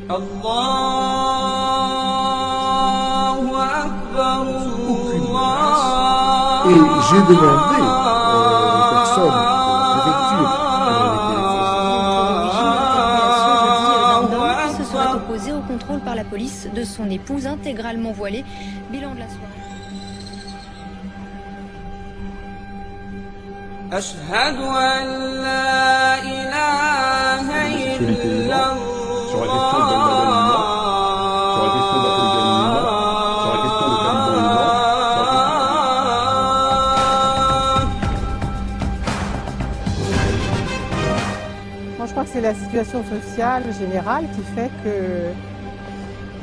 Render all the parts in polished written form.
Et j'ai demandé aux personnes de préfecture qui se serait opposé au contrôle par la police de son épouse intégralement voilée. Bilan de la soirée. أشهد أن لا إله إلا الله. Sur la question de Balbala, sur la question de la polygamie, sur la question de Taliban, Moi, je crois que c'est la situation sociale générale qui fait que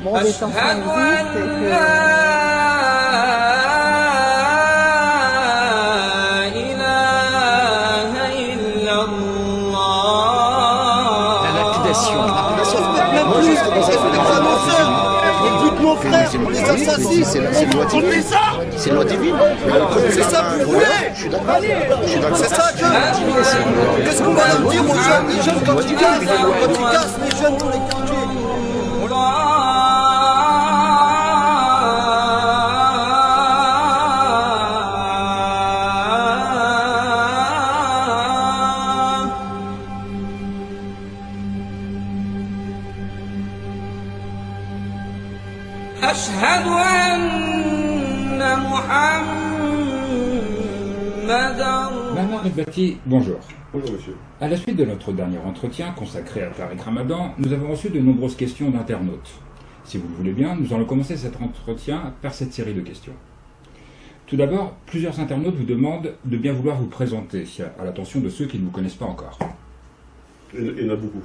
bon, des tensions existent et que on les assassine, c'est loi divine. C'est loi divine. C'est ça que vous voulez. Je suis d'accord. C'est ça que... Qu'est-ce qu'on va leur dire aux jeunes? Les jeunes quand ils cassent, les jeunes dans les quartiers. أشهد أن محمدا. Bernard Rebati, bonjour. Bonjour monsieur. À la suite de notre dernier entretien consacré à Tariq Ramadan, nous avons reçu de nombreuses questions d'internautes. Si vous le voulez bien, nous allons commencer cet entretien par cette série de questions. Tout d'abord, plusieurs internautes vous demandent de bien vouloir vous présenter, à l'attention de ceux qui ne vous connaissent pas encore. Il y en a beaucoup.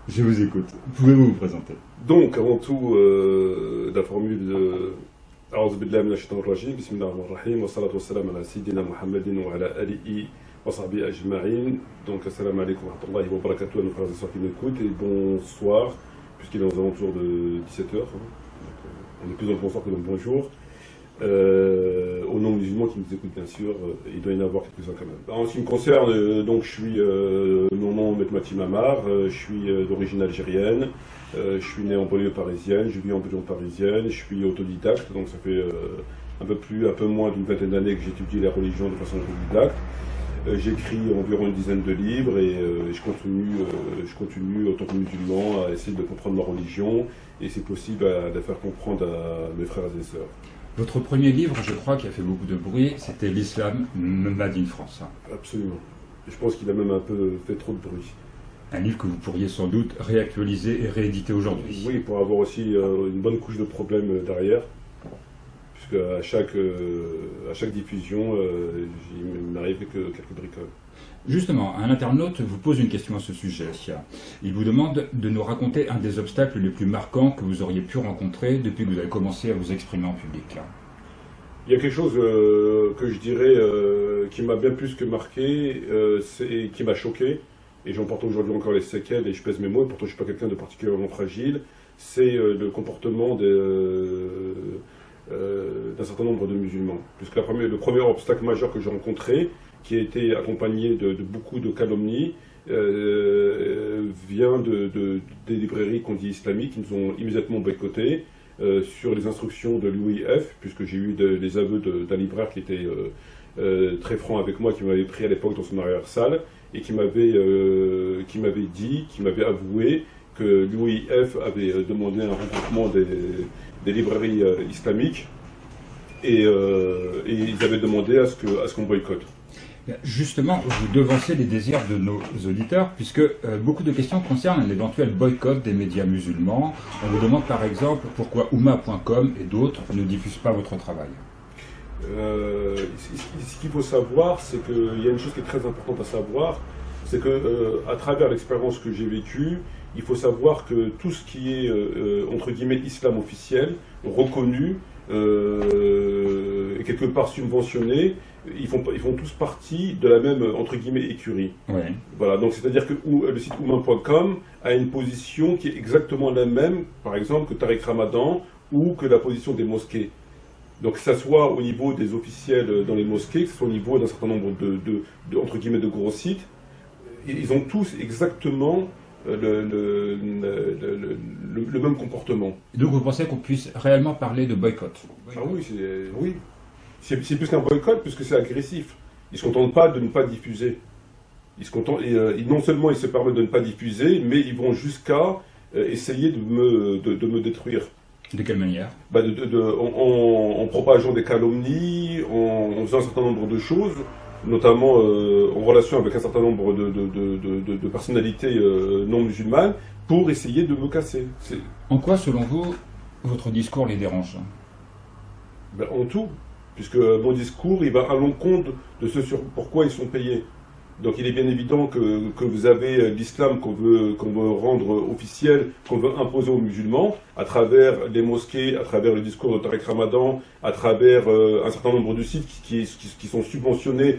Je vous écoute. Pouvez-vous vous présenter? Donc, avant tout, la formule de أعوذ بالله من الشيطان الرجيم بسم الله الرحمن الرحيم والصلاة والسلام على سيدنا محمد وعلى آله وصحبه أجمعين. Donc, assalamu alaikum wa rahmatullahi wa barakatuh à nos frères et sœurs qui m'écoutent et bonsoir, puisqu'il est aux alentours de 17h. On est plus dans le bonsoir que dans le bonjour. Aux non-musulmans qui nous écoutent, bien sûr, il doit y en avoir quelques-uns quand même. En ce qui me concerne, donc, je suis, mon nom est Mehmet Mamar, je suis d'origine algérienne. Je suis né en banlieue parisienne, je vis en banlieue parisienne, je suis autodidacte, donc ça fait un peu moins d'une vingtaine d'années que j'étudie la religion de façon autodidacte. J'écris environ une dizaine de livres et je continue en tant que musulman à essayer de comprendre ma religion et c'est possible de faire comprendre à mes frères et sœurs. Votre premier livre, je crois, qui a fait beaucoup de bruit, c'était L'Islam Made in France. Absolument. Je pense qu'il a même un peu fait trop de bruit. Un livre que vous pourriez sans doute réactualiser et rééditer aujourd'hui. Oui, pour avoir aussi une bonne couche de problèmes derrière, puisque à chaque diffusion, il m'arrive que quelques bricoles. Justement, un internaute vous pose une question à ce sujet. Il vous demande de nous raconter un des obstacles les plus marquants que vous auriez pu rencontrer depuis que vous avez commencé à vous exprimer en public. Il y a quelque chose que je dirais qui m'a bien plus que marqué, et qui m'a choqué. Et j'en porte aujourd'hui encore les séquelles et je pèse mes mots, et pourtant je ne suis pas quelqu'un de particulièrement fragile, c'est le comportement d'un certain nombre de musulmans. Puisque le premier obstacle majeur que j'ai rencontré, qui a été accompagné de beaucoup de calomnies, vient des librairies qu'on dit islamiques, qui nous ont immédiatement boycottés sur les instructions de l'UIF, puisque j'ai eu les aveux d'un libraire qui était très franc avec moi, qui m'avait pris à l'époque dans son arrière-salle, et qui m'avait avoué que l'UIF avait demandé un regroupement des librairies islamiques et ils avaient demandé à ce qu'on boycotte. Justement, vous devancez les désirs de nos auditeurs, puisque beaucoup de questions concernent un éventuel boycott des médias musulmans. On vous demande par exemple pourquoi Oumma.com et d'autres ne diffusent pas votre travail. Ce qu'il faut savoir, c'est qu'il y a une chose qui est très importante à savoir, c'est que à travers l'expérience que j'ai vécue, il faut savoir que tout ce qui est entre guillemets islam officiel, reconnu, et quelque part subventionné, ils font tous partie de la même entre guillemets écurie. Ouais. Voilà, donc c'est-à-dire que le site Oumma.com a une position qui est exactement la même, par exemple, que Tariq Ramadan ou que la position des mosquées. Donc que ça soit au niveau des officiels dans les mosquées, que ce soit au niveau d'un certain nombre entre guillemets de gros sites, ils ont tous exactement le même comportement. Donc vous pensez qu'on puisse réellement parler de boycott? Ah oui, c'est plus qu'un boycott, puisque c'est agressif. Ils ne se contentent pas de ne pas diffuser. Non seulement ils se permettent de ne pas diffuser, mais ils vont jusqu'à essayer de me détruire. De quelle manière? En propageant des calomnies, en faisant un certain nombre de choses, notamment en relation avec un certain nombre de personnalités non musulmanes, pour essayer de me casser. En quoi, selon vous, votre discours les dérange? En tout, puisque mon discours, il va à l'encontre de ce sur pourquoi ils sont payés. Donc il est bien évident que vous avez l'islam qu'on veut rendre officiel, qu'on veut imposer aux musulmans, à travers les mosquées, à travers le discours de Tariq Ramadan, à travers un certain nombre de sites qui sont subventionnés.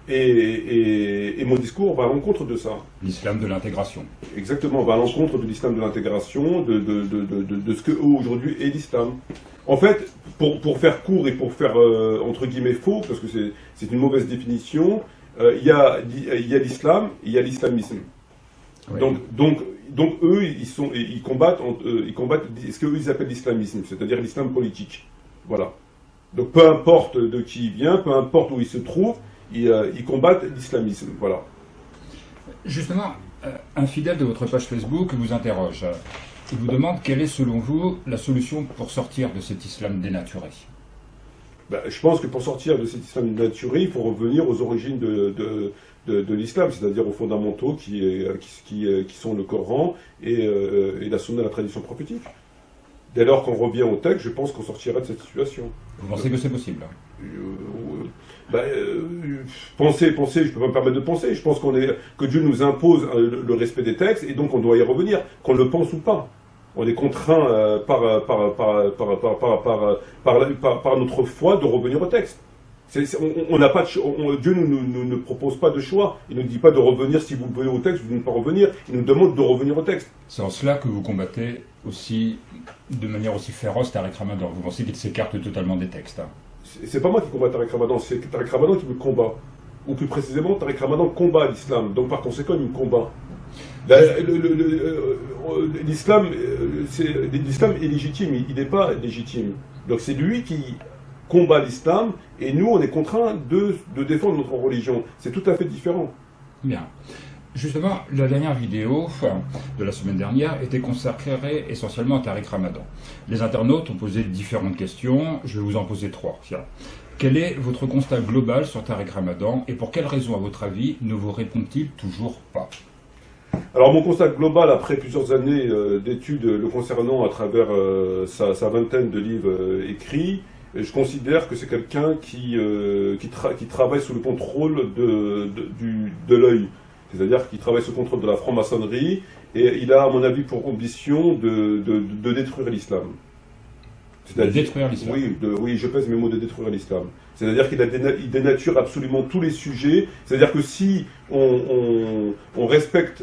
Et mon discours va à l'encontre de ça. L'islam de l'intégration. Exactement, va à l'encontre de l'islam de l'intégration, de ce que aujourd'hui est l'islam. En fait, pour faire court et pour faire entre guillemets faux, parce que c'est une mauvaise définition, il y a l'islam, il y a l'islamisme. Oui. Donc eux, ils combattent ce qu'eux ils appellent l'islamisme, c'est-à-dire l'islam politique. Voilà. Donc peu importe de qui il vient, peu importe où il se trouve, ils combattent l'islamisme. Voilà. Justement, un fidèle de votre page Facebook vous interroge. Il vous demande quelle est, selon vous, la solution pour sortir de cet islam dénaturé. Je pense que pour sortir de cet islam dénaturé, il faut revenir aux origines de l'islam, c'est-à-dire aux fondamentaux qui sont le Coran et la sunna, la tradition prophétique. Dès lors qu'on revient au texte, je pense qu'on sortira de cette situation. Vous pensez que c'est possible? Penser, je peux pas me permettre de penser. Je pense que Dieu nous impose le respect des textes et donc on doit y revenir, qu'on le pense ou pas. On est contraint par notre foi de revenir au texte. On n'a pas Dieu ne propose pas de choix. Il ne dit pas de revenir si vous venez au texte ou de ne pas revenir. Il nous demande de revenir au texte. C'est en cela que vous combattez aussi, de manière aussi féroce, Tariq Ramadan. Vous pensez qu'il s'écarte totalement des textes. C'est pas moi qui combat Tariq Ramadan, c'est Tariq Ramadan qui me combat. Ou plus précisément, Tariq Ramadan combat l'islam. Donc par conséquent, il me combat. L'islam est légitime, il n'est pas légitime. Donc c'est lui qui combat l'islam et nous, on est contraints de défendre notre religion. C'est tout à fait différent. Bien. Justement, la dernière vidéo de la semaine dernière était consacrée essentiellement à Tariq Ramadan. Les internautes ont posé différentes questions, je vais vous en poser 3. Quel est votre constat global sur Tariq Ramadan et pour quelles raisons, à votre avis, ne vous répond-il toujours pas? Alors mon constat global, après plusieurs années d'études le concernant à travers sa vingtaine de livres écrits, je considère que c'est quelqu'un qui travaille sous le contrôle de l'œil. C'est-à-dire qu'il travaille sous le contrôle de la franc-maçonnerie et il a, à mon avis, pour ambition de détruire l'islam. De détruire l'islam? Oui, je pèse mes mots, de détruire l'islam. C'est-à-dire qu'il dénature absolument tous les sujets. C'est-à-dire que si on respecte,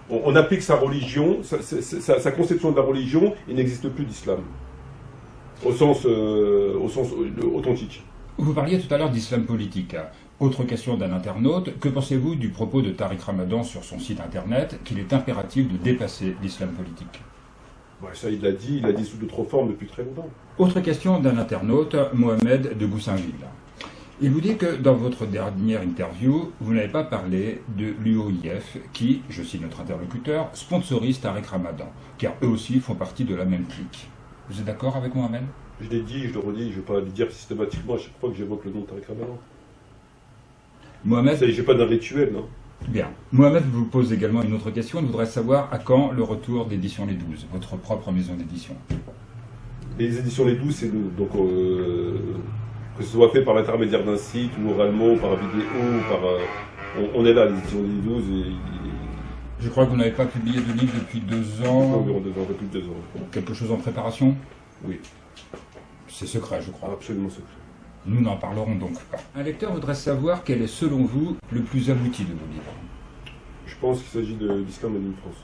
on applique sa religion, sa conception de la religion, il n'existe plus d'islam. Au sens authentique. Vous parliez tout à l'heure d'islam politique. Autre question d'un internaute, que pensez-vous du propos de Tariq Ramadan sur son site internet qu'il est impératif de dépasser l'islam politique? Ça, il l'a dit sous d'autres formes depuis très longtemps. Autre question d'un internaute, Mohamed de Goussainville. Il vous dit que dans votre dernière interview, vous n'avez pas parlé de l'UOIF qui, je cite notre interlocuteur, sponsorise Tariq Ramadan, car eux aussi font partie de la même clique. Vous êtes d'accord avec Mohamed? Je l'ai dit, je le redis, je ne vais pas le dire systématiquement à chaque fois que j'évoque le nom de Tariq Ramadan. Mohamed, je n'ai pas d'un rituel, non? Bien. Mohamed vous pose également une autre question. Il voudrait savoir à quand le retour d'édition Les 12, votre propre maison d'édition. Les éditions Les 12, c'est nous. Donc, que ce soit fait par l'intermédiaire d'un site, ou oralement, par vidéo, on est là, les éditions Les 12. Je crois que vous n'avez pas publié de livre depuis 2 ans. Environ 2 ans, un peu plus de 2 ans. Quelque chose en préparation? Oui. C'est secret, je crois. Absolument secret. Nous n'en parlerons donc pas. Un lecteur voudrait savoir quel est, selon vous, le plus abouti de vos livres. Je pense qu'il s'agit de l'Islam en France.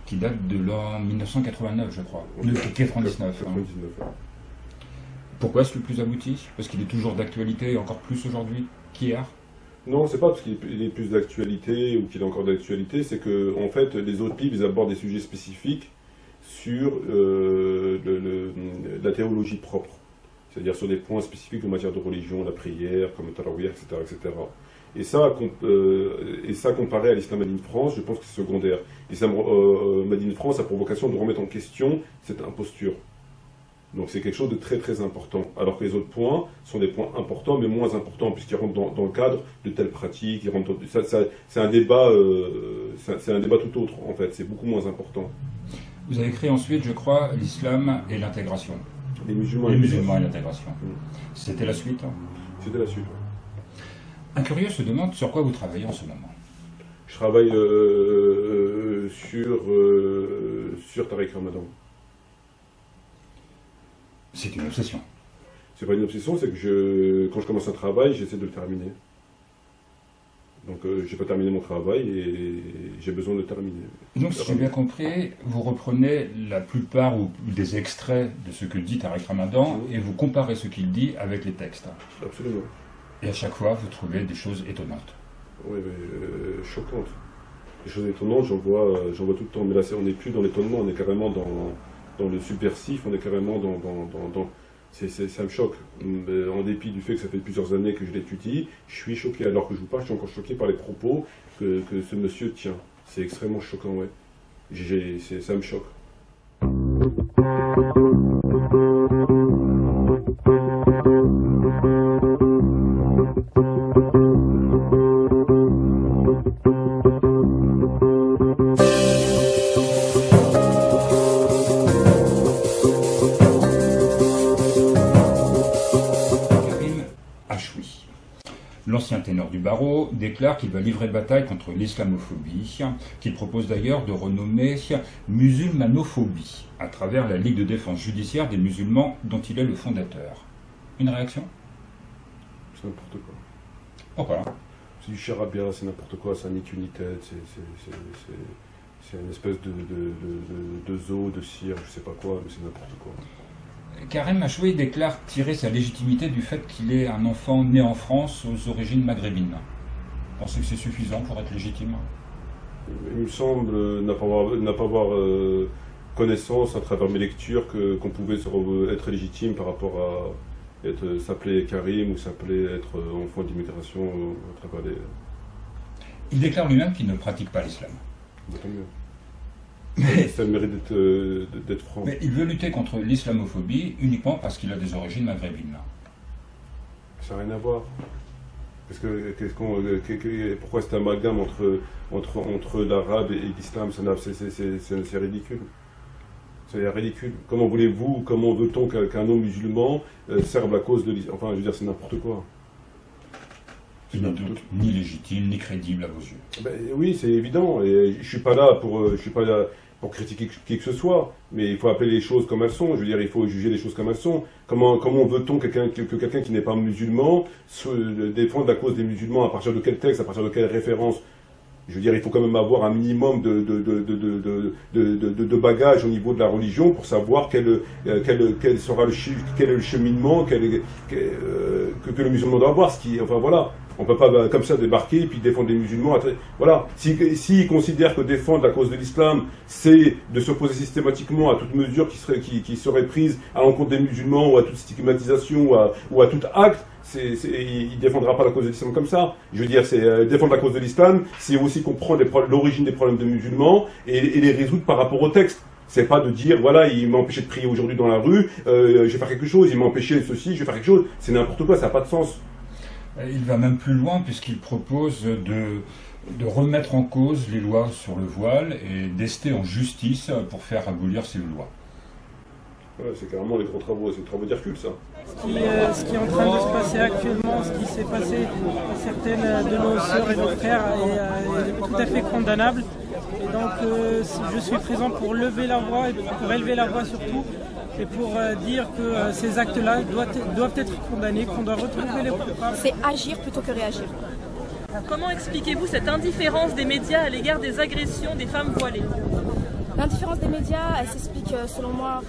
Qui date de l'an 1989, je crois. De 99. 99. Hein. Pourquoi est-ce le plus abouti? Parce qu'il est toujours d'actualité et encore plus aujourd'hui qu'hier? Non, c'est pas parce qu'il est plus d'actualité ou qu'il est encore d'actualité, c'est que en fait, les autres livres, ils abordent des sujets spécifiques sur la théologie propre. C'est-à-dire sur des points spécifiques en matière de religion, la prière, comme le tarawih, etc., etc. Et ça, comparé à l'islam Made in France, je pense que c'est secondaire. L'islam Made in France a pour vocation de remettre en question cette imposture. Donc c'est quelque chose de très très important. Alors que les autres points sont des points importants, mais moins importants, puisqu'ils rentrent dans le cadre de telles pratiques. C'est un débat tout autre, en fait. C'est beaucoup moins important. Vous avez écrit ensuite, je crois, l'islam et l'intégration. Les musulmans et l'intégration. C'était la suite? C'était la suite, oui. Un curieux se demande sur quoi vous travaillez en ce moment. Je travaille sur Tariq Ramadan. C'est une obsession. C'est pas une obsession, c'est que quand je commence un travail, j'essaie de le terminer. Donc j'ai pas terminé mon travail et j'ai besoin de le terminer. Donc si j'ai bien compris, vous reprenez la plupart ou des extraits de ce que dit Tariq Ramadan et vous comparez ce qu'il dit avec les textes. Absolument. Et à chaque fois, vous trouvez des choses étonnantes. Oui, mais choquantes. Les choses étonnantes, j'en vois tout le temps. Mais là, on n'est plus dans l'étonnement, on est carrément dans le subversif, on est carrément dans ça me choque. En dépit du fait que ça fait plusieurs années que je l'étudie, je suis choqué. Alors que je vous parle, je suis encore choqué par les propos que ce monsieur tient. C'est extrêmement choquant, ouais. Ça me choque. L'ancien ténor du barreau déclare qu'il va livrer bataille contre l'islamophobie, qu'il propose d'ailleurs de renommer musulmanophobie, à travers la Ligue de défense judiciaire des musulmans dont il est le fondateur. Une réaction? C'est n'importe quoi. Pourquoi? C'est du charabia, c'est n'importe quoi, c'est un ni queue ni tête, c'est une espèce de zoo, de cire, je sais pas quoi, mais c'est n'importe quoi. Karim Achoui déclare tirer sa légitimité du fait qu'il est un enfant né en France aux origines maghrébines. Vous pensez que c'est suffisant pour être légitime? Il me semble n'a pas avoir connaissance à travers mes lectures qu'on pouvait être légitime par rapport à s'appeler Karim ou s'appeler être enfant d'immigration à travers les... Il déclare lui-même qu'il ne pratique pas l'islam. Tant mieux. Mais ça mérite d'être franc. Mais il veut lutter contre l'islamophobie uniquement parce qu'il a des origines maghrébines. Ça n'a rien à voir. Parce que pourquoi cet amalgame entre l'arabe et l'islam, c'est ridicule. C'est ridicule. Comment veut-on qu'un homme musulman serve la cause de l'islam? Enfin, je veux dire, c'est n'importe quoi. C'est ni légitime, ni crédible à vos yeux. Ben, oui, c'est évident. Et je suis pas là pour critiquer qui que ce soit, mais il faut appeler les choses comme elles sont. Je veux dire, il faut juger les choses comme elles sont. Comment veut-on que quelqu'un qui n'est pas musulman défende la cause des musulmans? À partir de quel texte? À partir de quelle référence? Je veux dire, il faut quand même avoir un minimum de bagages au niveau de la religion pour savoir quel est le cheminement que le musulman doit avoir. Enfin voilà. On ne peut pas comme ça débarquer et puis défendre les musulmans. Voilà. S'ils considèrent que défendre la cause de l'islam, c'est de s'opposer systématiquement à toute mesure qui serait prise à l'encontre des musulmans ou à toute stigmatisation ou à tout acte, il ne défendra pas la cause de l'islam comme ça. Je veux dire, défendre la cause de l'islam, c'est aussi comprendre l'origine des problèmes des musulmans et les résoudre par rapport au texte. C'est pas de dire, voilà, il m'a empêché de prier aujourd'hui dans la rue, je vais faire quelque chose, il m'a empêché de ceci, je vais faire quelque chose. C'est n'importe quoi, ça n'a pas de sens. Il va même plus loin puisqu'il propose de remettre en cause les lois sur le voile et d'ester en justice pour faire abolir ces lois. Ouais, c'est carrément les grands travaux, c'est les travaux d'Hercule, ça. Ce qui est en train de se passer actuellement, ce qui s'est passé à certaines de nos sœurs et nos frères est tout à fait condamnable. Et donc je suis présent pour lever la voix et pour élever la voix surtout. Et pour dire que ces actes-là doivent être condamnés, qu'on doit retrouver les coupables. C'est agir plutôt que réagir. Comment expliquez-vous cette indifférence des médias à l'égard des agressions des femmes voilées? L'indifférence des médias, elle s'explique selon moi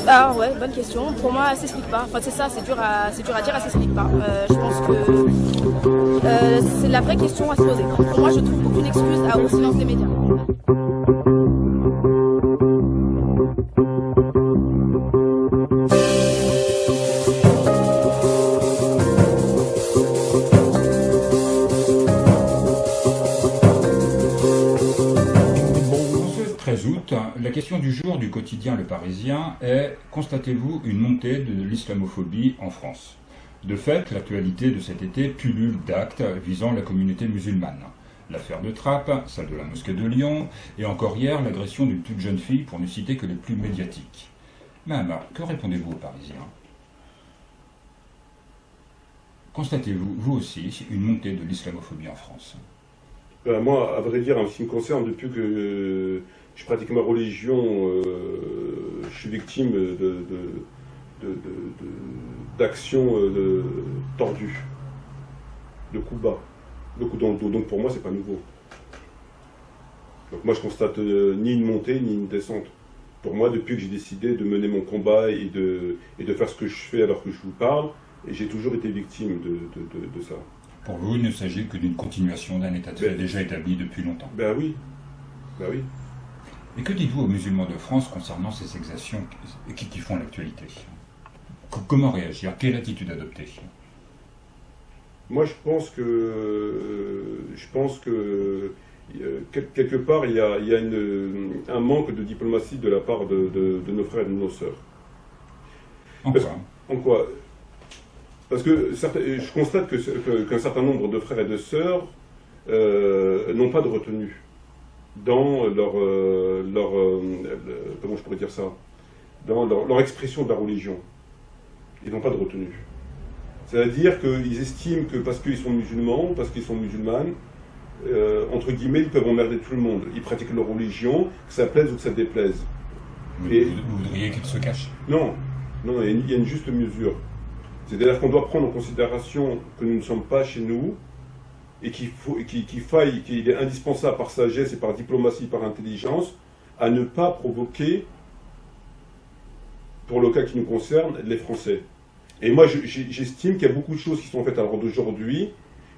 Ah ouais, bonne question. Pour moi, elle s'explique pas. Enfin, c'est ça, c'est dur à dire, elle s'explique pas. Je pense que c'est la vraie question à se poser. Pour moi, je trouve aucune excuse au silence des médias. La question du jour du quotidien Le Parisien est « Constatez-vous une montée de l'islamophobie en France ?» De fait, l'actualité de cet été pullule d'actes visant la communauté musulmane. L'affaire de Trappes, celle de la mosquée de Lyon, et encore hier l'agression d'une toute jeune fille, pour ne citer que les plus médiatiques. Mahama, que répondez-vous aux Parisiens? Constatez-vous, vous aussi, une montée de l'islamophobie en France? Moi, à vrai dire, en ce qui me concerne, depuis que je pratique ma religion, je suis victime d'actions tordues, de coups bas, de coups dans le dos. Donc pour moi, c'est pas nouveau. Donc moi, je constate ni une montée, ni une descente. Pour moi, depuis que j'ai décidé de mener mon combat et de faire ce que je fais alors que je vous parle, j'ai toujours été victime de ça. Pour vous, il ne s'agit que d'une continuation d'un état de fait déjà établi depuis longtemps. Ben oui. Ben oui. Et que dites-vous aux musulmans de France concernant ces exactions qui font l'actualité? Comment réagir? Quelle attitude adopter? Moi, je pense que quelque part, il y a un manque de diplomatie de la part de nos frères et de nos sœurs. En quoi? Parce que je constate qu'un certain nombre de frères et de sœurs n'ont pas de retenue dans comment je pourrais dire ça, dans leur expression de la religion. Ils n'ont pas de retenue. C'est-à-dire qu'ils estiment que parce qu'ils sont musulmans, parce qu'ils sont musulmanes, entre guillemets, ils peuvent emmerder tout le monde. Ils pratiquent leur religion, que ça plaise ou que ça déplaise. Vous voudriez qu'ils se cachent? Non, il y a une juste mesure. C'est-à-dire qu'on doit prendre en considération que nous ne sommes pas chez nous et qu'il est indispensable par sagesse et par diplomatie, par intelligence, à ne pas provoquer, pour le cas qui nous concerne, les Français. Et moi, j'estime qu'il y a beaucoup de choses qui sont faites à l'heure d'aujourd'hui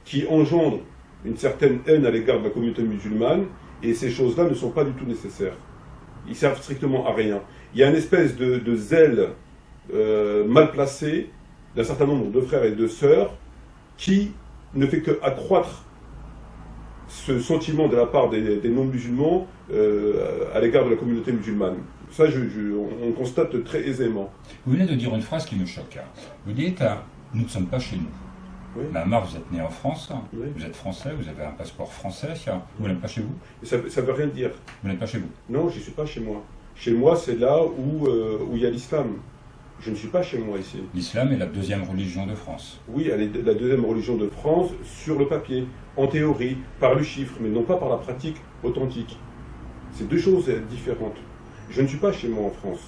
qui engendrent une certaine haine à l'égard de la communauté musulmane, et ces choses-là ne sont pas du tout nécessaires. Ils servent strictement à rien. Il y a une espèce de zèle mal placé d'un certain nombre de frères et de sœurs qui ne fait qu'accroître ce sentiment de la part des non-musulmans à l'égard de la communauté musulmane. Ça, on constate très aisément. Vous venez de dire une phrase qui me choque. Vous dites « nous ne sommes pas chez nous ». Oui. Mahama, vous êtes né en France, oui. Vous êtes français, vous avez un passeport français, vous n'êtes pas chez vous? Ça ne veut rien dire. Vous n'êtes pas chez vous? Non, je ne suis pas chez moi. Chez moi, c'est là où il y a l'islam. Je ne suis pas chez moi ici. L'islam est la deuxième religion de France. Oui, elle est la deuxième religion de France sur le papier, en théorie, par le chiffre, mais non pas par la pratique authentique. C'est deux choses différentes. Je ne suis pas chez moi en France.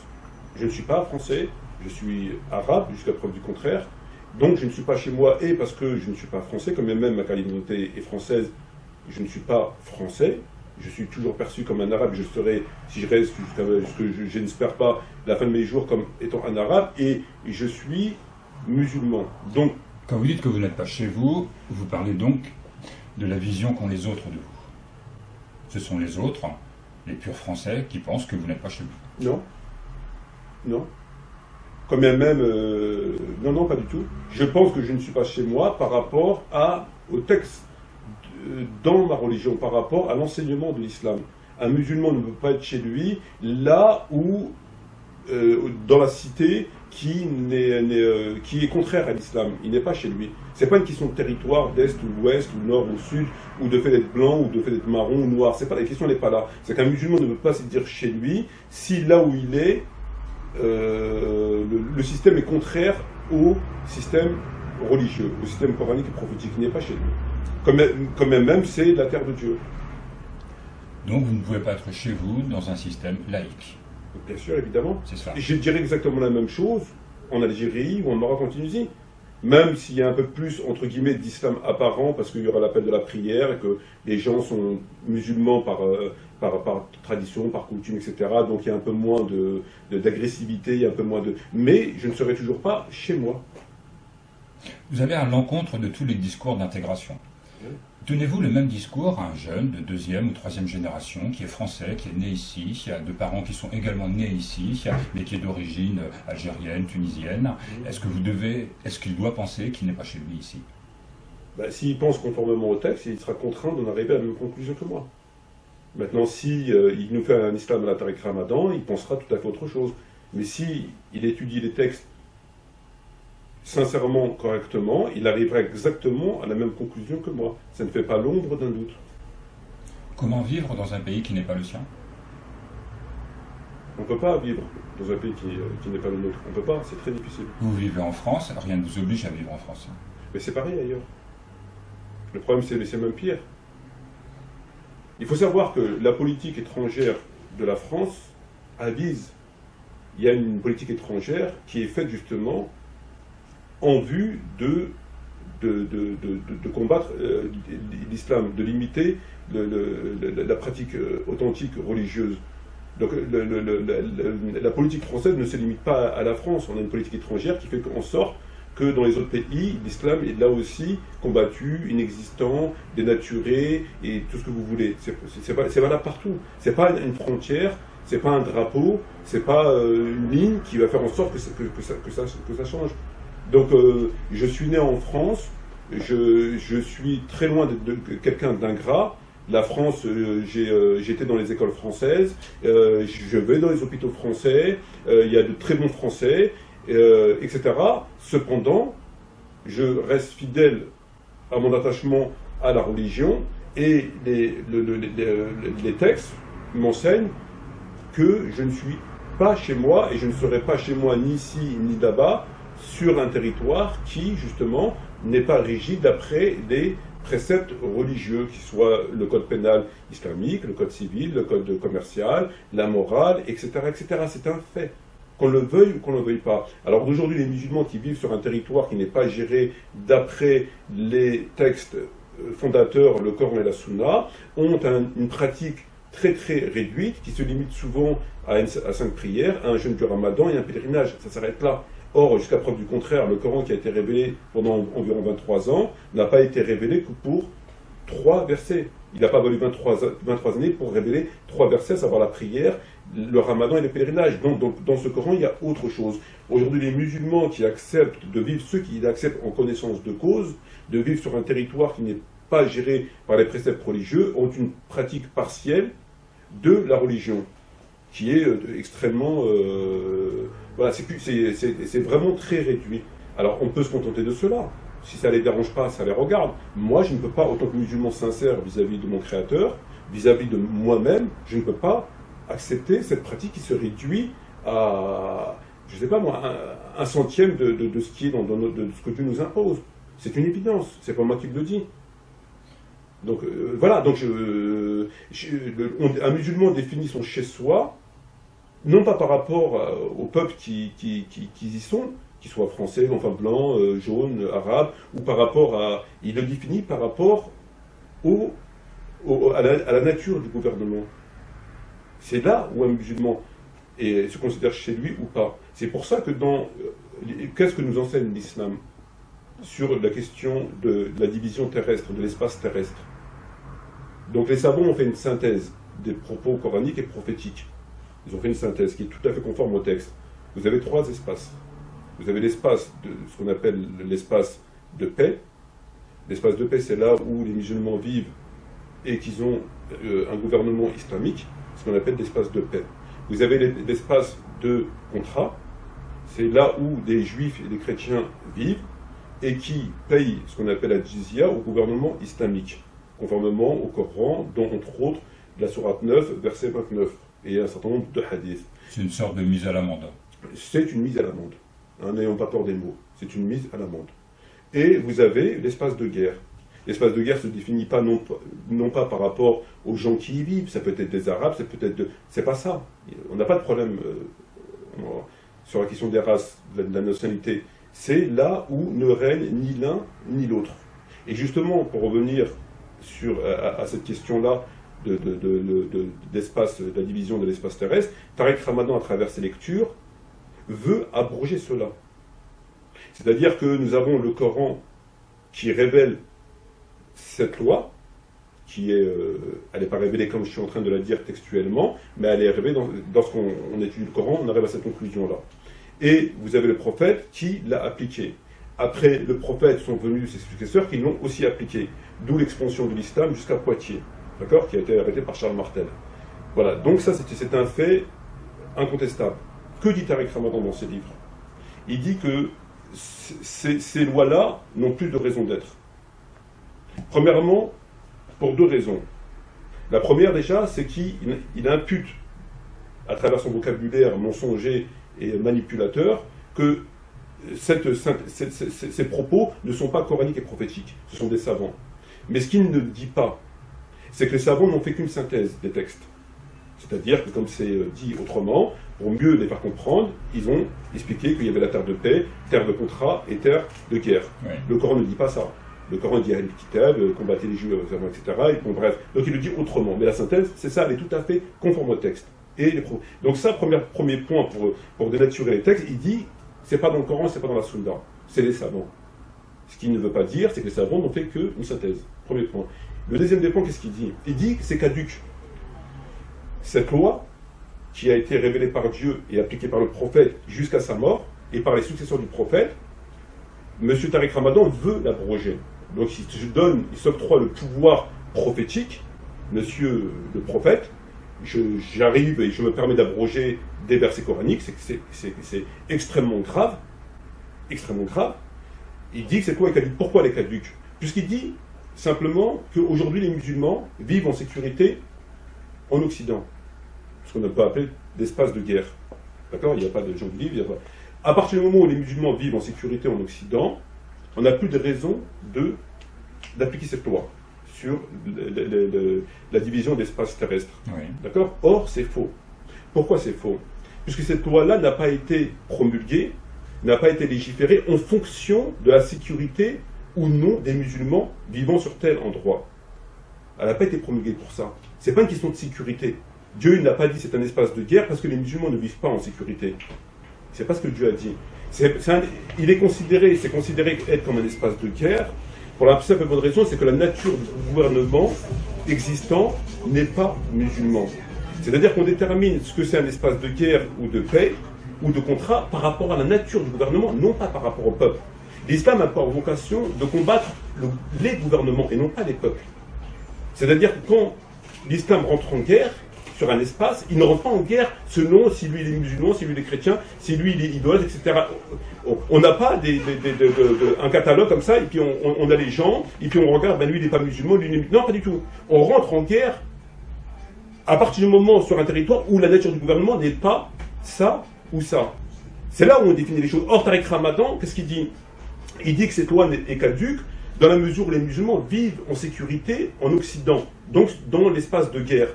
Je ne suis pas français, je suis arabe, jusqu'à preuve du contraire. Donc je ne suis pas chez moi, et parce que je ne suis pas français, comme même ma communauté est française, je ne suis pas français. Je suis toujours perçu comme un arabe, je serai, si je reste jusqu'à ce que je n'espère pas, la fin de mes jours comme étant un arabe, et je suis musulman. Donc, quand vous dites que vous n'êtes pas chez vous, vous parlez donc de la vision qu'ont les autres de vous. Ce sont les autres, les purs français, qui pensent que vous n'êtes pas chez vous. Non. Non. Comme même, non, pas du tout. Je pense que je ne suis pas chez moi par rapport au texte dans ma religion, par rapport à l'enseignement de l'islam. Un musulman ne peut pas être chez lui là où, dans la cité qui est contraire à l'islam. Il n'est pas chez lui. Ce n'est pas une question de territoire, d'est ou ouest, ou nord ou sud, ou de fait d'être blanc, ou de fait d'être marron ou noir. La question n'est pas là. C'est qu'un musulman ne peut pas se dire chez lui si là où il est, le système est contraire au système religieux, au système coranique et prophétique. Il n'est pas chez lui. Comme même, c'est la terre de Dieu. Donc vous ne pouvez pas être chez vous dans un système laïque. Bien sûr, évidemment. C'est ça. Je dirais exactement la même chose en Algérie ou en Maroc, en Tunisie. Même s'il y a un peu plus, entre guillemets, d'islam apparent, parce qu'il y aura l'appel de la prière, et que les gens sont musulmans par tradition, par coutume, etc. Donc il y a un peu moins d'agressivité, il y a un peu moins de... Mais je ne serai toujours pas chez moi. Vous allez à l'encontre de tous les discours d'intégration. Tenez-vous le même discours à un jeune de 2e ou 3e génération qui est français, qui est né ici, qui a deux parents qui sont également nés ici, mais qui est d'origine algérienne, tunisienne. Est-ce qu'il doit penser qu'il n'est pas chez lui ici? S'il pense conformément au texte, il sera contraint d'en arriver à la même conclusion que moi. Maintenant, si il nous fait un islam à la Tariq Ramadan, il pensera tout à fait autre chose. Mais si il étudie les textes sincèrement, correctement, il arrivera exactement à la même conclusion que moi. Ça ne fait pas l'ombre d'un doute. Comment vivre dans un pays qui n'est pas le sien? On ne peut pas vivre dans un pays qui n'est pas le nôtre. On ne peut pas, c'est très difficile. Vous vivez en France, rien ne vous oblige à vivre en France. Mais c'est pareil ailleurs. Le problème, c'est même pire. Il faut savoir que la politique étrangère de la France avise. Il y a une politique étrangère qui est faite justement en vue de combattre l'islam, de limiter la pratique authentique religieuse. Donc la politique française ne se limite pas à la France. On a une politique étrangère qui fait en sorte que dans les autres pays, l'islam est là aussi combattu, inexistant, dénaturé, et tout ce que vous voulez. C'est valable partout. C'est pas une frontière, c'est pas un drapeau, c'est pas une ligne qui va faire en sorte que ça change. Donc je suis né en France, je suis très loin de quelqu'un d'ingrat. La France, j'étais dans les écoles françaises, je vais dans les hôpitaux français, il y a de très bons Français, etc. Cependant, je reste fidèle à mon attachement à la religion, et les textes m'enseignent que je ne suis pas chez moi, et je ne serai pas chez moi ni ici ni là-bas, sur un territoire qui, justement, n'est pas régi d'après des préceptes religieux, qui soient le code pénal islamique, le code civil, le code commercial, la morale, etc. etc. C'est un fait, qu'on le veuille ou qu'on ne le veuille pas. Alors d'aujourd'hui, les musulmans qui vivent sur un territoire qui n'est pas géré d'après les textes fondateurs, le Coran et la Sunna, ont une pratique très très réduite, qui se limite souvent à 5 prières, à un jeûne du Ramadan et un pèlerinage. Ça s'arrête là. Or, jusqu'à preuve du contraire, le Coran qui a été révélé pendant environ 23 ans n'a pas été révélé que pour 3 versets. Il n'a pas valu 23 années pour révéler 3 versets, à savoir la prière, le Ramadan et le pèlerinage. Donc dans ce Coran, il y a autre chose. Aujourd'hui, les musulmans qui acceptent de vivre, ceux qui acceptent en connaissance de cause, de vivre sur un territoire qui n'est pas géré par les préceptes religieux, ont une pratique partielle de la religion, qui est extrêmement... voilà, c'est vraiment très réduit. Alors on peut se contenter de cela. Si ça ne les dérange pas, ça les regarde. Moi, je ne peux pas, en tant que musulman sincère vis-à-vis de mon Créateur, vis-à-vis de moi-même, je ne peux pas accepter cette pratique qui se réduit à, je ne sais pas moi, un centième de ce qui est de ce que Dieu nous impose. C'est une évidence, c'est pas moi qui le dis. Donc voilà, donc un musulman définit son chez-soi, non pas par rapport aux peuples qui y sont, qu'ils soient français, enfin blancs, jaunes, arabes, ou par rapport à... Il le définit par rapport à la nature du gouvernement. C'est là où un musulman se considère chez lui ou pas. C'est pour ça que qu'est-ce que nous enseigne l'islam sur la question de la division terrestre, de l'espace terrestre? Donc les savants ont fait une synthèse des propos coraniques et prophétiques. Ils ont fait une synthèse qui est tout à fait conforme au texte. Vous avez 3 espaces. Vous avez l'espace de ce qu'on appelle l'espace de paix. L'espace de paix, c'est là où les musulmans vivent et qu'ils ont un gouvernement islamique, ce qu'on appelle l'espace de paix. Vous avez l'espace de contrat, c'est là où des juifs et des chrétiens vivent et qui payent ce qu'on appelle la jizya au gouvernement islamique, conformément au Coran, dont entre autres la sourate 9, verset 29. Et un certain nombre de hadiths. C'est une sorte de mise à l'amende. C'est une mise à l'amende. N'ayons pas peur des mots. C'est une mise à l'amende. Et vous avez l'espace de guerre. L'espace de guerre se définit pas non pas par rapport aux gens qui y vivent. Ça peut être des Arabes, ça peut être... C'est pas ça. On n'a pas de problème sur la question des races, de la nationalité. c'est là où ne règne ni l'un ni l'autre. Et justement, pour revenir à cette question-là d'espace, de la division de l'espace terrestre, Tariq Ramadan, à travers ses lectures, veut abroger cela. C'est-à-dire que nous avons le Coran qui révèle cette loi, elle n'est pas révélée comme je suis en train de la dire textuellement, mais elle est révélée lorsqu'on étudie le Coran, on arrive à cette conclusion-là. Et vous avez le prophète qui l'a appliqué. Après le prophète sont venus ses successeurs qui l'ont aussi appliqué. D'où l'expansion de l'islam jusqu'à Poitiers, d'accord, qui a été arrêté par Charles Martel. Voilà, donc ça c'est un fait incontestable. Que dit Tariq Ramadan dans ses livres? Il dit que ces lois-là n'ont plus de raison d'être. Premièrement, pour deux raisons. La première déjà, c'est qu'il impute, à travers son vocabulaire mensonger et manipulateur, que ces propos ne sont pas coraniques et prophétiques, ce sont des savants. Mais ce qu'il ne dit pas, c'est que les savants n'ont fait qu'une synthèse des textes. C'est-à-dire que, comme c'est dit autrement, pour mieux les faire comprendre, ils ont expliqué qu'il y avait la terre de paix, terre de contrat et terre de guerre. Oui. Le Coran ne dit pas ça. Le Coran dit Al-Kitab, combattez les Juifs, etc. Et bon, bref, donc il le dit autrement. Mais la synthèse, c'est ça, elle est tout à fait conforme au texte. Donc ça, premier point pour dénaturer les textes, il dit, c'est pas dans le Coran, c'est pas dans la Sunna, c'est les savants. Ce qu'il ne veut pas dire, c'est que les savants n'ont fait qu'une synthèse. Premier point. Le deuxième des points, qu'est-ce qu'il dit? Il dit que c'est caduc. Cette loi, qui a été révélée par Dieu et appliquée par le prophète jusqu'à sa mort, et par les successeurs du prophète, M. Tariq Ramadan veut l'abroger. Donc il s'octroie le pouvoir prophétique, monsieur le prophète, j'arrive et je me permets d'abroger des versets coraniques, c'est extrêmement grave, extrêmement grave. Il dit que c'est quoi les caducs? Pourquoi les caducs? Puisqu'il dit simplement qu'aujourd'hui les musulmans vivent en sécurité en Occident, ce qu'on peut appeler d'espace de guerre. D'accord? Il n'y a pas de gens qui vivent, À partir du moment où les musulmans vivent en sécurité en Occident, on n'a plus de raison d'appliquer cette loi sur la division d'espace terrestre. Oui. D'accord? Or, c'est faux. Pourquoi c'est faux? Puisque cette loi-là n'a pas été promulguée, n'a pas été légiférée en fonction de la sécurité ou non des musulmans vivant sur tel endroit. Elle n'a pas été promulguée pour ça. Ce n'est pas une question de sécurité. Dieu n'a pas dit c'est un espace de guerre parce que les musulmans ne vivent pas en sécurité. C'est pas ce que Dieu a dit. C'est considéré être comme un espace de guerre pour la simple bonne raison, c'est que la nature du gouvernement existant n'est pas musulman. C'est-à-dire qu'on détermine ce que c'est un espace de guerre ou de paix ou de contrat par rapport à la nature du gouvernement, non pas par rapport au peuple. L'islam a pour vocation de combattre les gouvernements et non pas les peuples. C'est-à-dire que quand l'islam rentre en guerre sur un espace, il ne rentre pas en guerre selon si lui il est musulman, si lui il est chrétien, si lui il est idolâtre, etc. On n'a pas un catalogue comme ça, et puis on a les gens, et puis on regarde, ben lui il n'est pas musulman, lui il est musulman. Non, pas du tout. On rentre en guerre à partir du moment sur un territoire où la nature du gouvernement n'est pas ça ou ça. C'est là où on définit les choses. Or, Tariq Ramadan, qu'est-ce qu'il dit? Il dit que cette loi est caduque dans la mesure où les musulmans vivent en sécurité en Occident, donc dans l'espace de guerre.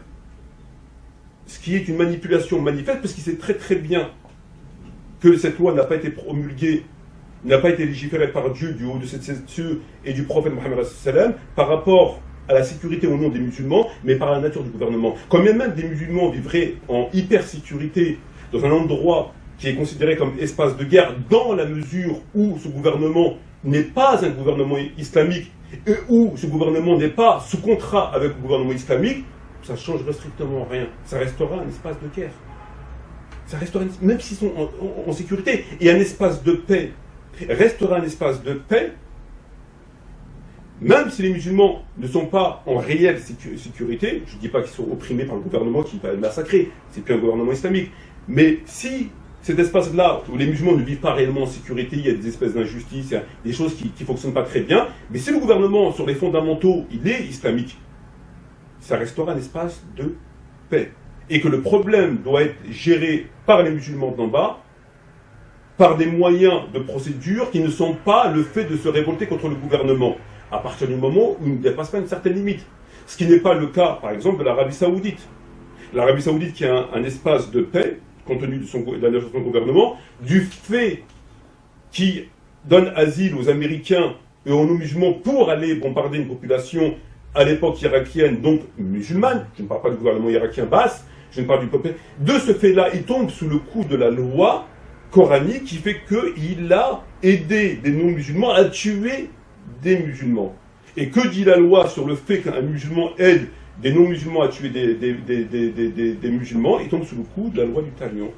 Ce qui est une manipulation manifeste, parce qu'il sait très très bien que cette loi n'a pas été promulguée, n'a pas été légiférée par Dieu du haut de ses cieux et du prophète Mohammed par rapport à la sécurité au nom des musulmans, mais par la nature du gouvernement. Quand bien même des musulmans vivraient en hyper-sécurité dans un endroit qui est considéré comme espace de guerre, dans la mesure où ce gouvernement n'est pas un gouvernement islamique, et où ce gouvernement n'est pas sous contrat avec le gouvernement islamique, ça ne changerait strictement rien. Ça restera un espace de guerre. Ça restera, même s'ils sont en sécurité, et un espace de paix restera un espace de paix, même si les musulmans ne sont pas en réelle sécurité. Je ne dis pas qu'ils sont opprimés par le gouvernement qui va les massacrer, c'est plus un gouvernement islamique, mais si cet espace-là, où les musulmans ne vivent pas réellement en sécurité, il y a des espèces d'injustices, il y a des choses qui ne fonctionnent pas très bien, mais si le gouvernement, sur les fondamentaux, il est islamique, ça restera un espace de paix. Et que le problème doit être géré par les musulmans d'en bas, par des moyens de procédure qui ne sont pas le fait de se révolter contre le gouvernement, à partir du moment où il ne dépasse pas une certaine limite. Ce qui n'est pas le cas, par exemple, de l'Arabie Saoudite. L'Arabie Saoudite qui a un espace de paix, compte tenu de la nature de son gouvernement, du fait qu'il donne asile aux Américains et aux non-musulmans pour aller bombarder une population à l'époque irakienne, donc musulmane, je ne parle pas du gouvernement irakien basse, je ne parle du peuple. De ce fait-là, il tombe sous le coup de la loi coranique qui fait qu'il a aidé des non-musulmans à tuer des musulmans. Et que dit la loi sur le fait qu'un musulman aide des non-musulmans à tuer des musulmans? Il tombe sous le coup de la loi du talion.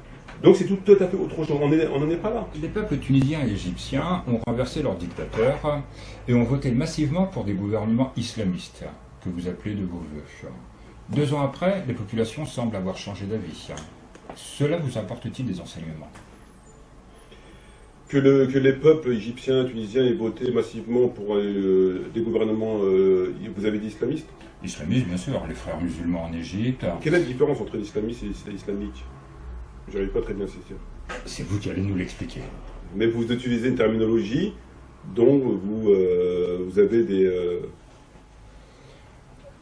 Donc c'est tout à fait autre chose, on n'en est pas là. Les peuples tunisiens et égyptiens ont renversé leurs dictateurs et ont voté massivement pour des gouvernements islamistes, que vous appelez de vos voeux. 2 ans après, les populations semblent avoir changé d'avis. Cela vous apporte-t-il des enseignements? Que les peuples égyptiens, tunisiens aient voté massivement pour des gouvernements, vous avez dit islamistes? Islamistes, bien sûr, les frères musulmans en Égypte. Quelle est la différence entre l'islamiste et l'islamique? J'arrive pas très bien à saisir. C'est vous qui allez nous l'expliquer. Mais vous utilisez une terminologie dont vous avez des...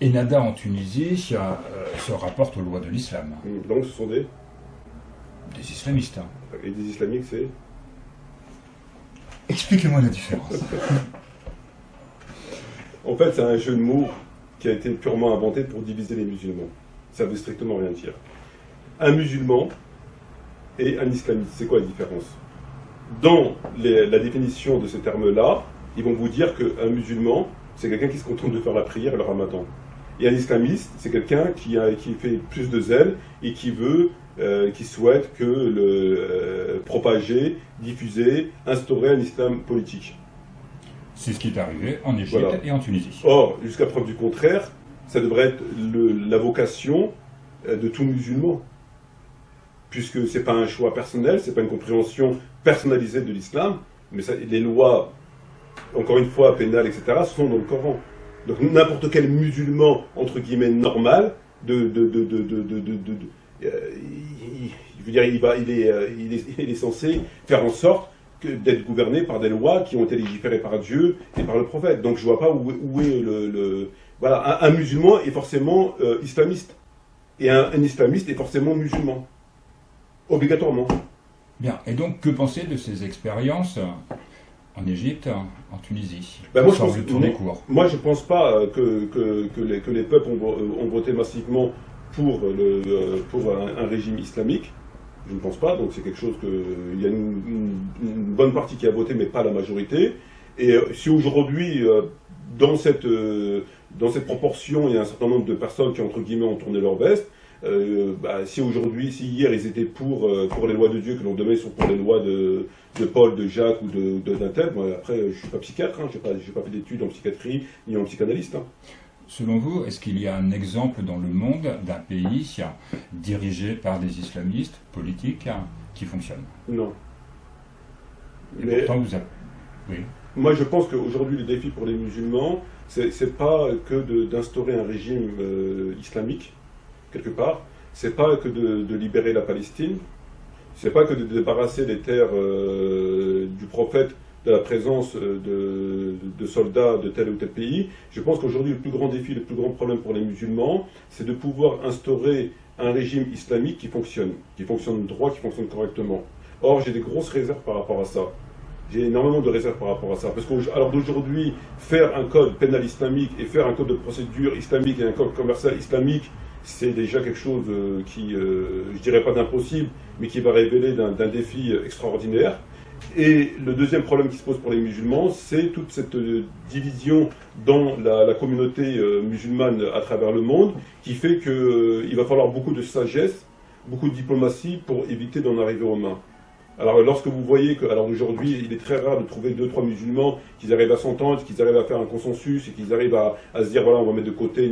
Ennahda en Tunisie se rapporte aux lois de l'islam. Donc ce sont des islamistes. Et des islamiques, c'est? Expliquez-moi la différence. En fait, c'est un jeu de mots qui a été purement inventé pour diviser les musulmans. Ça veut strictement rien dire. Un musulman et un islamiste, c'est quoi la différence? Dans la définition de ces termes-là, ils vont vous dire qu'un musulman, c'est quelqu'un qui se contente de faire la prière et le ramadan. Et un islamiste, c'est quelqu'un qui fait plus de zèle et qui souhaite propager, diffuser, instaurer un islam politique. C'est ce qui est arrivé en Égypte et en Tunisie. Or, jusqu'à preuve du contraire, ça devrait être la vocation de tout musulman. Puisque ce n'est pas un choix personnel, ce n'est pas une compréhension personnalisée de l'islam, mais les lois, encore une fois, pénales, etc., sont dans le Coran. Donc n'importe quel musulman, entre guillemets, normal, il est censé faire en sorte d'être gouverné par des lois qui ont été légiférées par Dieu et par le prophète. Donc je ne vois pas où est Voilà, un musulman est forcément islamiste. Et un islamiste est forcément musulman. Obligatoirement. Bien. Et donc, que penser de ces expériences en Égypte, en Tunisie? Moi, je ne pense pas que les peuples ont voté massivement pour un régime islamique. Je ne pense pas. Donc, c'est quelque chose il y a une bonne partie qui a voté, mais pas la majorité. Et si aujourd'hui, dans cette proportion, il y a un certain nombre de personnes qui, entre guillemets, ont tourné leur veste, si hier ils étaient pour les lois de Dieu, que l'on demain ils sont pour les lois de Paul, de Jacques ou d'un tel, après je ne suis pas psychiatre, je n'ai pas fait d'études en psychiatrie ni en psychanalyste. Selon vous, est-ce qu'il y a un exemple dans le monde d'un pays dirigé par des islamistes politiques qui fonctionne? Non. Et pourtant vous avez... Oui. Moi je pense qu'aujourd'hui le défi pour les musulmans, c'est pas que d'instaurer un régime islamique, quelque part, c'est pas que de libérer la Palestine, c'est pas que de débarrasser les terres du prophète de la présence de soldats de tel ou tel pays. Je pense qu'aujourd'hui le plus grand défi, le plus grand problème pour les musulmans, c'est de pouvoir instaurer un régime islamique qui fonctionne droit, qui fonctionne correctement. Or j'ai des grosses réserves par rapport à ça. J'ai énormément de réserves par rapport à ça. Parce qu'alors d'aujourd'hui, faire un code pénal islamique et faire un code de procédure islamique et un code commercial islamique, c'est déjà quelque chose qui, je dirais pas d'impossible, mais qui va révéler d'un défi extraordinaire. Et le deuxième problème qui se pose pour les musulmans, c'est toute cette division dans la communauté musulmane à travers le monde, qui fait qu'il va falloir beaucoup de sagesse, beaucoup de diplomatie pour éviter d'en arriver aux mains. Alors lorsque vous voyez aujourd'hui, il est très rare de trouver 2-3 musulmans qui arrivent à s'entendre, qui arrivent à faire un consensus et qui arrivent à se dire voilà, on va mettre de côté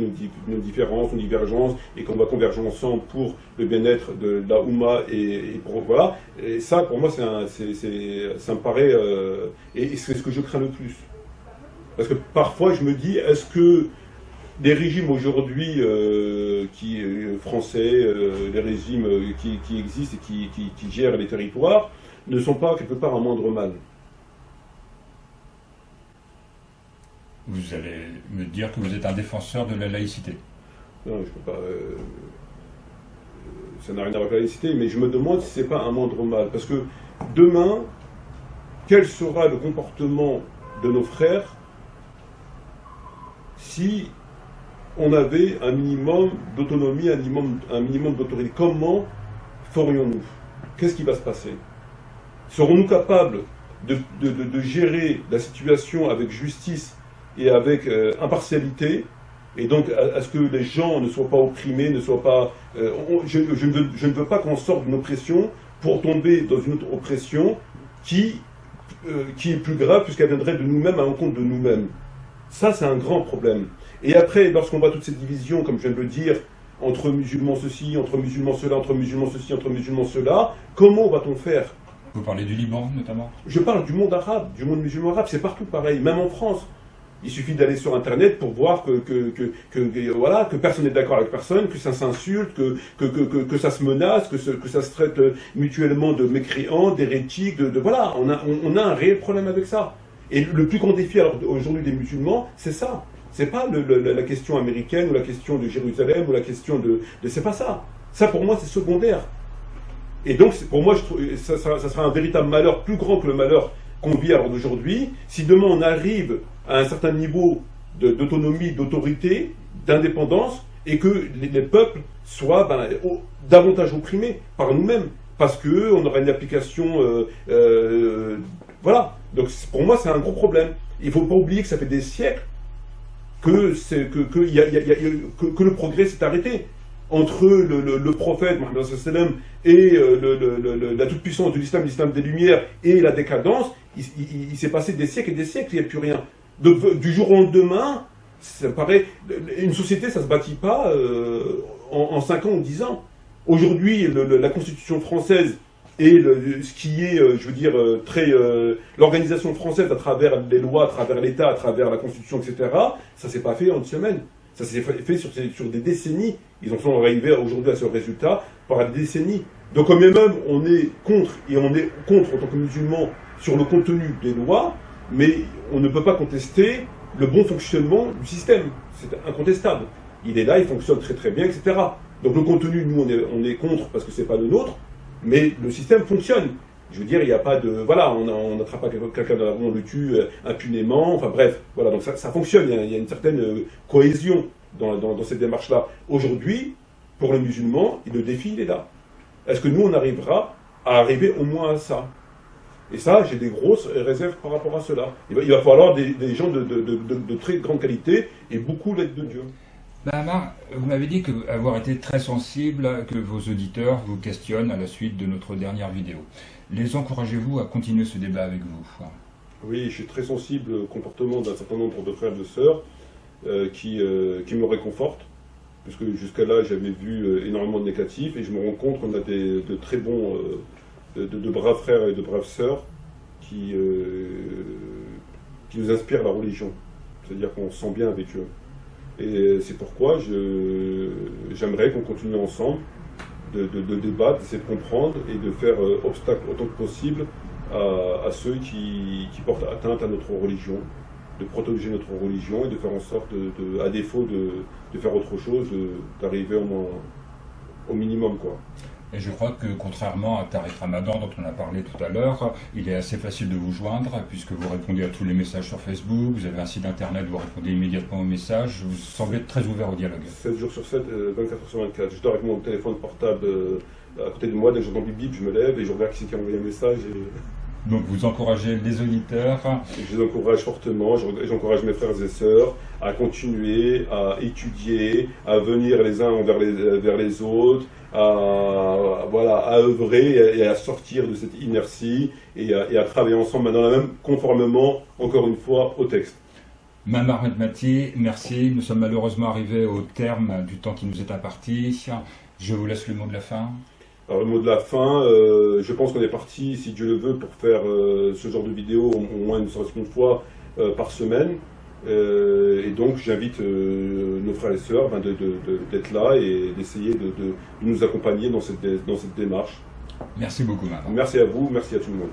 nos différences, nos divergences et qu'on va converger ensemble pour le bien-être de la Oumma voilà. Et ça, pour moi, ça me paraît et c'est ce que je crains le plus. Parce que parfois, je me dis, est-ce que les régimes aujourd'hui français, les régimes qui existent et qui gèrent les territoires, ne sont pas quelque part un moindre mal? Vous allez me dire que vous êtes un défenseur de la laïcité? Non, je ne peux pas... ça n'a rien à voir avec la laïcité, mais je me demande si ce n'est pas un moindre mal. Parce que demain, quel sera le comportement de nos frères si on avait un minimum d'autonomie, un minimum d'autorité? Comment ferions-nous? Qu'est-ce qui va se passer? Serons-nous capables de gérer la situation avec justice et avec impartialité, et donc à ce que les gens ne soient pas opprimés, ne soient pas... je ne veux pas qu'on sorte d'une oppression pour tomber dans une autre oppression qui est plus grave puisqu'elle viendrait de nous-mêmes à l'encontre de nous-mêmes. Ça, c'est un grand problème. Et après, lorsqu'on voit toutes ces divisions, comme je viens de le dire, entre musulmans ceci, entre musulmans cela, entre musulmans ceci, entre musulmans cela, comment va-t-on faire? Vous parlez du Liban, notamment? Je parle du monde arabe, du monde musulman arabe, c'est partout pareil, même en France. Il suffit d'aller sur Internet pour voir voilà, que personne n'est d'accord avec personne, que ça s'insulte, que ça se menace, que ça se traite mutuellement de mécréants, d'hérétiques, voilà, on a un réel problème avec ça. Et le plus grand défi aujourd'hui des musulmans, c'est ça. C'est pas la question américaine ou la question de Jérusalem ou la question c'est pas ça. Ça pour moi c'est secondaire. Et donc pour moi ça sera un véritable malheur plus grand que le malheur qu'on vit à l'heure d'aujourd'hui. Si demain on arrive à un certain niveau d'autonomie, d'autorité, d'indépendance, et que les peuples soient davantage opprimés par nous-mêmes, parce qu'on aura une application... voilà. Donc pour moi c'est un gros problème. Il ne faut pas oublier que ça fait des siècles que le progrès s'est arrêté. Entre le prophète Mohammed sallam et la toute-puissance de l'islam des Lumières et la décadence, il s'est passé des siècles et des siècles, il n'y a plus rien. Donc, du jour au lendemain, ça paraît, une société, ça ne se bâtit pas en 5 ans ou 10 ans. Aujourd'hui, la Constitution française et ce qui est, je veux dire, l'organisation française à travers les lois, à travers l'État, à travers la Constitution, etc., ça ne s'est pas fait en une semaine. Ça s'est fait sur des décennies. Ils en sont arrivés aujourd'hui à ce résultat par des décennies. Donc quand même on est contre, et on est contre en tant que musulmans sur le contenu des lois, mais on ne peut pas contester le bon fonctionnement du système. C'est incontestable. Il est là, il fonctionne très très bien, etc. Donc le contenu, nous on est contre parce que c'est pas le nôtre, mais le système fonctionne. Je veux dire, il n'y a pas de... Voilà, on n'attrape pas quelqu'un dans la rue, on le tue impunément, enfin bref, voilà, donc ça fonctionne, il y a une certaine cohésion dans cette démarche-là. Aujourd'hui, pour les musulmans, le défi, il est là. Est-ce que nous, on arrivera à arriver au moins à ça? Et ça, j'ai des grosses réserves par rapport à cela. Il va falloir des gens de très grande qualité et beaucoup l'aide de Dieu. Amar, vous m'avez dit avoir été très sensible, que vos auditeurs vous questionnent à la suite de notre dernière vidéo. Les encouragez-vous à continuer ce débat avec vous? Oui, je suis très sensible au comportement d'un certain nombre de frères et de sœurs qui me réconfortent, puisque jusqu'à là j'avais vu énormément de négatifs, et je me rends compte qu'on a de très bons, de braves frères et de braves sœurs qui nous inspirent la religion, c'est-à-dire qu'on se sent bien avec eux. Et c'est pourquoi j'aimerais qu'on continue ensemble de débattre, d'essayer de comprendre et de faire obstacle autant que possible à ceux qui portent atteinte à notre religion, de protéger notre religion et de faire en sorte, à défaut de faire autre chose, d'arriver au moins au minimum, quoi. Et je crois que, contrairement à Tariq Ramadan, dont on a parlé tout à l'heure, il est assez facile de vous joindre, puisque vous répondez à tous les messages sur Facebook, vous avez un site internet, vous répondez immédiatement aux messages, vous semblez très ouvert au dialogue. 7 jours sur 7, 24 heures sur 24. Je dors avec mon téléphone portable à côté de moi, dès que j'entends bip bip, je me lève et je regarde qui c'est qui a envoyé un message. Donc vous encouragez les auditeurs? Je les encourage fortement, j'encourage mes frères et sœurs à continuer, à étudier, à venir les uns vers les autres, à œuvrer et à sortir de cette inertie et à travailler ensemble maintenant, même conformément, encore une fois, au texte. Mamar Medmati, merci. Nous sommes malheureusement arrivés au terme du temps qui nous est imparti. Je vous laisse le mot de la fin. Alors, le mot de la fin, je pense qu'on est parti, si Dieu le veut, pour faire ce genre de vidéo au moins une fois par semaine. Et donc j'invite nos frères et sœurs d'être là et d'essayer de nous accompagner dans cette démarche. Merci beaucoup, Mamar. Merci à vous, merci à tout le monde.